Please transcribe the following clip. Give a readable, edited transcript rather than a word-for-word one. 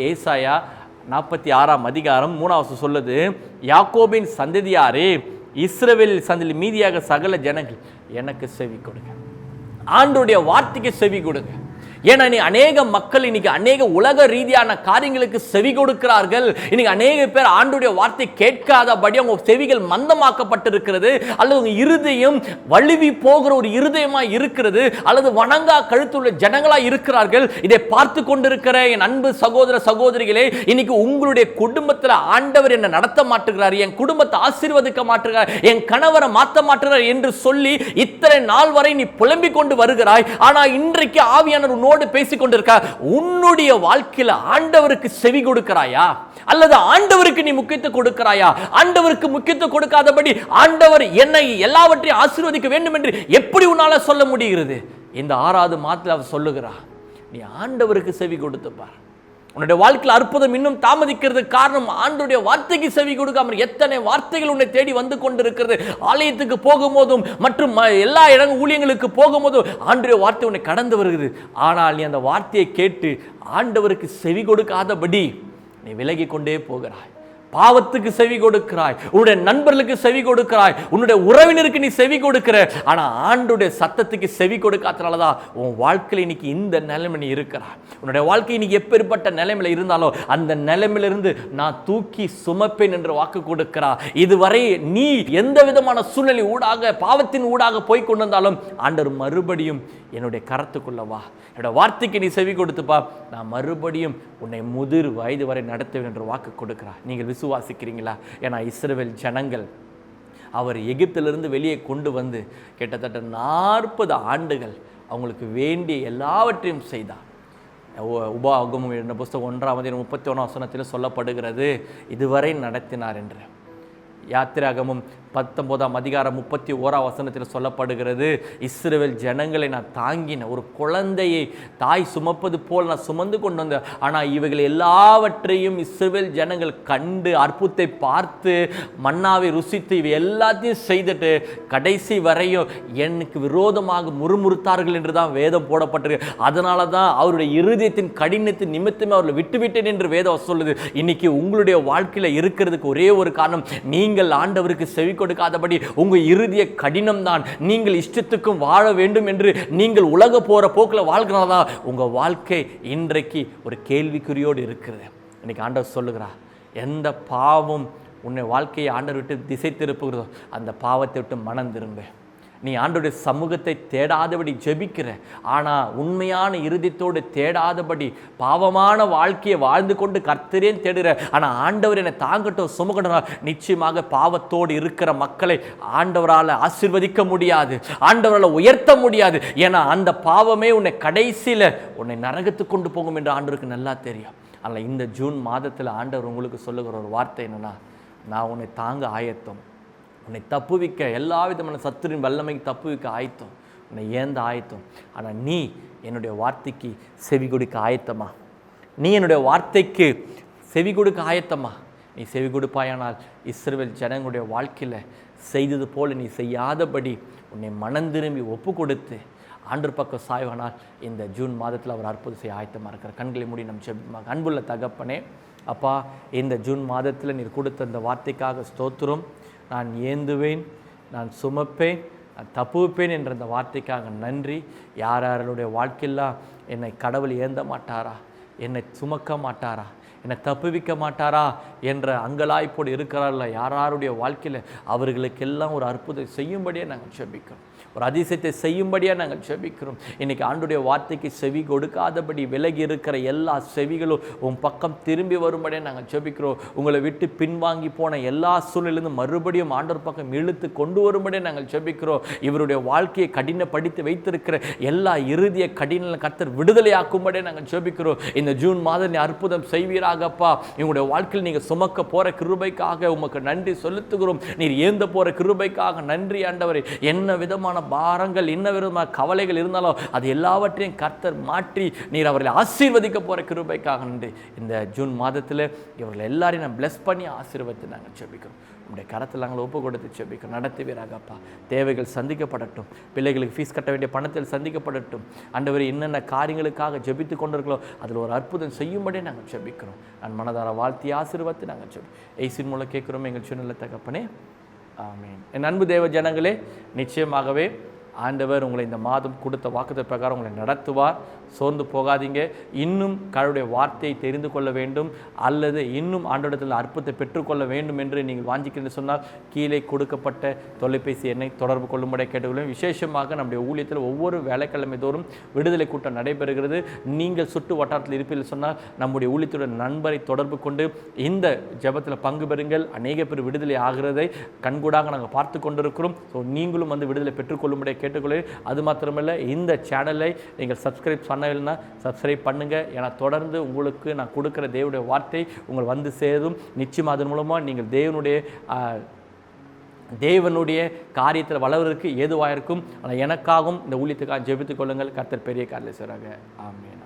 ஏசாயா 46ஆம் அதிகாரம் 3வது சொல்லுது, யாக்கோபின் சந்ததியாரே, இஸ்ரவேல் சந்ததியில் மீதியாக சகல ஜனங்கள் எனக்கு செவி கொடுங்க. ஆண்டவருடைய வார்த்தைக்கு செவி கொடுங்க. ஏன்னா நீ அநேக மக்கள் இன்னைக்கு அநேக உலக ரீதியான காரியங்களுக்கு செவி கொடுக்கிறார்கள். இன்னைக்கு அநேக பேர் ஆண்டவருடைய வார்த்தை கேட்காதபடி அவங்க செவிகள் மந்தமாக்கப்பட்டிருக்கிறது, அல்லது உங்க இருதயம் வழுவி போகிற ஒரு இருதயமா இருக்கிறது, அல்லது வணங்கா கழுத்துள்ள ஜனங்களா இருக்கிறார்கள். இதை பார்த்து கொண்டிருக்கிற என் அன்பு சகோதர சகோதரிகளே, இன்னைக்கு உங்களுடைய குடும்பத்தில் ஆண்டவர் என்ன நடத்த மாட்டுகிறார், என் குடும்பத்தை ஆசீர்வதிக்க மாட்டுகிறார், என் கணவரை மாற்ற மாட்டுகிறார் என்று சொல்லி இத்தனை நாள் வரை நீ புலம்பிக் கொண்டு வருகிறாய். ஆனா இன்றைக்கு ஆவியானவர் பேசிக் கொண்டிருக்கார். உன்னுடைய வாழ்க்கையில் ஆண்டவருக்கு செவி கொடுக்கிறாயா, அல்லது ஆண்டவருக்கு நீ முக்கியத்துவம் கொடுக்கிறாயா? ஆண்டவருக்கு முக்கியத்துவம் கொடுக்காதபடி ஆண்டவர் என்னை எல்லாவற்றையும் ஆசீர்வதிக்க வேண்டும் என்று எப்படி உன்னால சொல்ல முடிகிறது? இந்த 6வது மாதத்தில் அவர் சொல்லுகிறார், நீ ஆண்டவருக்கு செவி கொடுத்து பார். உன்னுடைய வாழ்க்கையில் அற்புதம் இன்னும் தாமதிக்கிறதுக்கு காரணம் ஆண்டவருடைய வார்த்தைக்கு செவி கொடுக்காம. எத்தனை வார்த்தைகள் உன்னை தேடி வந்து கொண்டிருக்கிறது. ஆலயத்துக்கு போகும்போதும் மற்றும் எல்லா இடங்கள் ஊழியங்களுக்கு போகும்போதும் ஆண்டவருடைய வார்த்தை உன்னை கடந்து வருகிறது. ஆனால் நீ அந்த வார்த்தையை கேட்டு ஆண்டவருக்கு செவி கொடுக்காதபடி நீ விலகி கொண்டே போகிறாய். பாவத்துக்கு செவி கொடுக்கிறாய், உன்னுடைய நண்பர்களுக்கு செவி கொடுக்கிறாய், உன்னுடைய உறவினருக்கு நீ செவி கொடுக்கிற. ஆனா ஆண்டவருடைய சத்தத்துக்கு செவி கொடுக்காதனாலதான் உன் வாழ்க்கையில் இன்னைக்கு இந்த நிலைமை நீ இருக்கிறாய். உன்னுடைய வாழ்க்கை இன்னைக்கு எப்பேற்பட்ட நிலைமையில இருந்தாலும் அந்த நிலைமையிலிருந்து நான் தூக்கி சுமப்பேன் என்று வாக்கு கொடுக்கிறார். இதுவரை நீ எந்த விதமான சூழ்நிலை ஊடாக பாவத்தின் ஊடாக போய் கொண்டு வந்தாலும் ஆண்டவர் மறுபடியும் என்னுடைய கரத்துக்குள்ள வா, என்னோட வார்த்தைக்கு நீ செவி கொடுத்துப்பா, நான் மறுபடியும் உன்னை முதிர் வயது வரை நடத்துவேன் என்று வாக்கு கொடுக்கிறார். நீங்கள் விசுவாசிக்கிறீங்களா? ஏன்னா இஸ்ரவேல் ஜனங்கள் அவர் எகிப்திலிருந்து வெளியே கொண்டு வந்து கிட்டத்தட்ட 40 ஆண்டுகள் அவங்களுக்கு வேண்டிய எல்லாவற்றையும் செய்தார். உபாகமம் என்ற புஸ்தகம் 1:31 சொல்லப்படுகிறது, இதுவரை நடத்தினார் என்று. யாத்திராகமும் 19ஆம் அதிகாரம் 31 சொல்லப்படுகிறது, இஸ்ரவேல் ஜனங்களை நான் தாங்கின ஒரு குழந்தையை தாய் சுமப்பது போல் நான் சுமந்து கொண்டு வந்தேன். ஆனால் இவைகள் எல்லாவற்றையும் இஸ்ரவேல் ஜனங்கள் கண்டு அற்புதத்தை பார்த்து மன்னாவை ருசித்து இவை எல்லாத்தையும் செய்துட்டு கடைசி வரையும் எனக்கு விரோதமாக முறுமுறுத்தார்கள் என்று தான் வேதம் போடப்பட்டிருக்கு. அதனால தான் அவருடைய இருதயத்தின் கடினத்தின் நிமித்தமே அவர்களை விட்டுவிட்டேன் என்று வேதம் சொல்லுது. இன்னைக்கு உங்களுடைய வாழ்க்கையில் இருக்கிறதுக்கு ஒரே ஒரு காரணம், நீங்கள் ஆண்டவருக்கு செவி கொடுக்காதபடி உங்க இருதய கடினம் தான். நீங்கள் இஷ்டத்துக்கும் வாழ வேண்டும் என்று நீங்கள் உலக போற போக்கில் வாழ்கிறதா உங்க வாழ்க்கை இன்றைக்கு ஒரு கேள்விக்குறியோடு இருக்கிறது. இன்னைக்கு ஆண்டவர் சொல்லுகிறார், எந்த பாவம் உன்னை வாழ்க்கையை ஆண்டவர் விட்டு திசை திருப்புகிறதோ அந்த பாவத்தை விட்டு மனம் திரும்ப. நீ ஆண்டவருடைய சமூகத்தை தேடாதபடி ஜெபிக்கிற, ஆனால் உண்மையான இருதயத்தோடு தேடாதபடி பாவமான வாழ்க்கையை வாழ்ந்து கொண்டு கர்த்தரேன் தேடுகிற, ஆனால் ஆண்டவர் என்னை தாங்கட்டும் சுமக்கட்டும், நிச்சயமாக பாவத்தோடு இருக்கிற மக்களை ஆண்டவரால் ஆசீர்வதிக்க முடியாது, ஆண்டவரால் உயர்த்த முடியாது. ஏன்னா அந்த பாவமே உன்னை கடைசியில் உன்னை நரகத்துக்கு கொண்டு போகும் என்று ஆண்டவருக்கு நல்லா தெரியும். ஆனால் இந்த ஜூன் மாதத்தில் ஆண்டவர் உங்களுக்கு சொல்லுகிற ஒரு வார்த்தை என்னன்னா, நான் உன்னை தாங்க ஆயத்தம், உன்னை தப்புவிக்க எல்லா விதமான சத்துரின் வல்லமைக்கு தப்புவிக்க ஆயத்தம், உன்னை ஏந்த ஆயத்தம். ஆனால் நீ என்னுடைய வார்த்தைக்கு செவி கொடுக்க ஆயத்தமா? நீ என்னுடைய வார்த்தைக்கு செவி கொடுக்க ஆயத்தமா? நீ செவி கொடுப்பாயானால் இஸ்ரவேல் ஜனங்களுடைய வாழ்க்கையில் செய்தது போல நீ செய்யாதபடி உன்னை மனம் திரும்பி ஒப்பு கொடுத்து ஆண்டவர் பக்கம் சாய்வானால் இந்த ஜூன் மாதத்தில் அவர் அற்புதம் செய்ய ஆயத்தமாக இருக்கிறார். கண்களை மூடி நம் ஜெபிப்போம். அன்புள்ள தகப்பனே, அப்பா, இந்த ஜூன் மாதத்தில் நீர் கொடுத்த அந்த வார்த்தைக்காக ஸ்தோத்திரம். நான் ஏந்துவேன், நான் சுமப்பேன், நான் தப்புவிப்பேன் என்ற அந்த வார்த்தைக்காக நன்றி. யாருடைய வாழ்க்கையெல்லாம் என்னை கடவுள் ஏந்த மாட்டாரா, என்னை சுமக்க மாட்டாரா, என்னை தப்புவிக்க மாட்டாரா என்ற அங்கலாய்ப்போடு இருக்கிறார்கள யாருடைய வாழ்க்கையில் அவர்களுக்கெல்லாம் ஒரு அற்புதம் செய்யும்படியாக நாங்கள் ஜெபிக்கிறோம், ஒரு அதிசயத்தை செய்யும்படியாக நாங்கள் ஜெபிக்கிறோம். இன்றைக்கி ஆண்டவருடைய வார்த்தைக்கு செவி கொடுக்காதபடி விலகி இருக்கிற எல்லா செவிகளும் உன் பக்கம் திரும்பி வரும்படியாக நாங்கள் ஜெபிக்கிறோம். உங்களை விட்டு பின்வாங்கி போன எல்லா சூழ்நிலையிலிருந்து மறுபடியும் ஆண்டவர் பக்கம் இழுத்து கொண்டு வரும்படியாக நாங்கள் ஜெபிக்கிறோம். இவருடைய வாழ்க்கையை கடினப்படுத்தி வைத்திருக்கிற எல்லா இறுதிய கடின கர்த்தர் விடுதலையாக்கும்படியாக நாங்கள் ஜெபிக்கிறோம். இந்த ஜூன் மாதம் நீ அற்புதம் செய்வீராகப்பா. இவங்களுடைய வாழ்க்கையில் நீங்கள் சுமக்க போகிற கிருபைக்காக உமக்கு நன்றி செலுத்துகிறோம். நீர் ஏந்த போகிற கிருபைக்காக நன்றி ஆண்டவரே. என்ன விதமான பாரங்கள், என்ன விதமான கவலைகள் இருந்தாலும் அது எல்லாவற்றையும் கர்த்தர் மாற்றி நீர் அவர்களை ஆசீர்வதிக்க போகிற கிருபைக்காக நன்றி. இந்த ஜூன் மாதத்தில் இவர்கள் எல்லாரையும் நான் பிளஸ் பண்ணி ஆசீர்வதித்து நாங்கள் ஜெபிக்கிறோம். உங்களுடைய கரத்தில் நாங்கள் ஒப்பு கொடுத்து ஜெபிக்கிறோம். நடத்துவீராகப்பா. தேவைகள் சந்திக்கப்படட்டும். பிள்ளைகளுக்கு ஃபீஸ் கட்ட வேண்டிய பணத்தில் சந்திக்கப்படட்டும். ஆண்டவரே, என்னென்ன காரியங்களுக்காக ஜெபித்து கொண்டிருக்கிறோம் அதில் ஒரு அற்புதம் செய்யும்படியே நாங்கள் ஜெபிக்கிறோம். நான் மனதார வாழ்த்தி ஆசீர்வதித்து நாங்கள் இயேசுவின் மூலம் கேட்குறோம் எங்கள் சின்ன தகப்பனே, ஆமென். என் அன்பு தேவ ஜனங்களே, நிச்சயமாகவே ஆண்டவர் உங்களை இந்த மாதம் கொடுத்த வாக்குத்தத்த பிரகாரம் உங்களை நடத்துவார். சோர்ந்து போகாதீங்க. இன்னும் கடவுளுடைய வார்த்தையை தெரிந்து கொள்ள வேண்டும் அல்லது இன்னும் ஆண்டவரிடத்தில் அற்புதத்தை பெற்றுக்கொள்ள வேண்டும் என்று நீங்கள் வாஞ்சிக்கிறேன்னு சொன்னால் கீழே கொடுக்கப்பட்ட தொலைபேசி எண்ணை தொடர்பு கொள்ளும்படி கேட்டுக்கொள்ளும். விசேஷமாக நம்முடைய ஊழியத்தில் ஒவ்வொரு வேலைக்கிழமை தோறும் விடுதலை கூட்டம் நடைபெறுகிறது. நீங்கள் சுற்று வட்டாரத்தில் இருப்பீர்கள் சொன்னால் நம்முடைய ஊழியத்துடன் நண்பரை தொடர்பு கொண்டு இந்த ஜெபத்தில் பங்கு பெறுங்கள். அநேக பேர் விடுதலை ஆகிறதை கண்கூடாக நாங்கள் பார்த்து கொண்டிருக்கிறோம். ஸோ நீங்களும் வந்து விடுதலை பெற்றுக்கொள்ளும்படி கேட்டுக்கொள்ள. அது மாத்திரமல்ல, இந்த சேனலை நீங்கள் சப்ஸ்கிரைப் பண்ணலைன்னா சப்ஸ்கிரைப் பண்ணுங்கள். ஏன்னா தொடர்ந்து உங்களுக்கு நான் கொடுக்குற தேவனுடைய வார்த்தை உங்கள் வந்து சேரும். நிச்சயமாக அதன் மூலமாக நீங்கள் தேவனுடைய காரியத்தில் வளர்வதற்கு ஏதுவாக இருக்கும். ஆனால் எனக்காகவும் இந்த ஊழியத்துக்காக ஜெபித்துக் கொள்ளுங்கள். கர்த்தர் பெரிய காரியத்தை செய்கிறாங்க. ஆமென்.